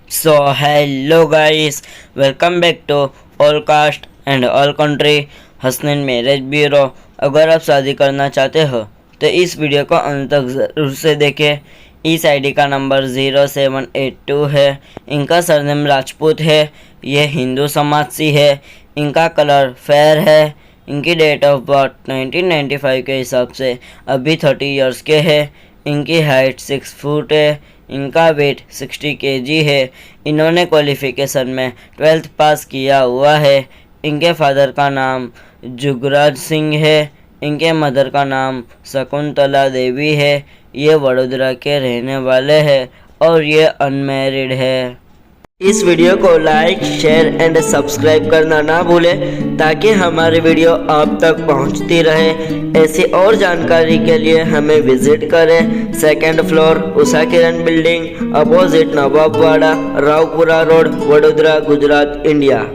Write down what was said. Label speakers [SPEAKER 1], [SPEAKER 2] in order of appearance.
[SPEAKER 1] So hello guys, welcome back to All Caste and All Country Hasnain marriage bureau. अगर आप शादी करना चाहते हो तो इस वीडियो को अंत तक ज़रूर से देखें। इस आईडी का नंबर 0782 है। इनका सरनेम राजपूत है। ये हिंदू समाज से है। इनका कलर फेयर है। इनकी डेट ऑफ बर्थ 1995 के हिसाब से अभी 30 इयर्स के है। इनकी हाइट 6 फुट है। इनका वेट 60 kg है। इन्होंने क्वालिफिकेशन में 12th पास किया हुआ है। इनके फादर का नाम जुगराज सिंह है। इनके मदर का नाम शकुंतला देवी है। ये वडोदरा के रहने वाले हैं और ये अनमैरिड है। इस वीडियो को लाइक, शेयर एंड सब्सक्राइब करना ना भूलें ताकि हमारी वीडियो आप तक पहुंचती रहे। ऐसी और जानकारी के लिए हमें विजिट करें। 2nd floor Usha Kiran building, opposite Nawabwada, Raopura road, Vadodara, Gujarat, India.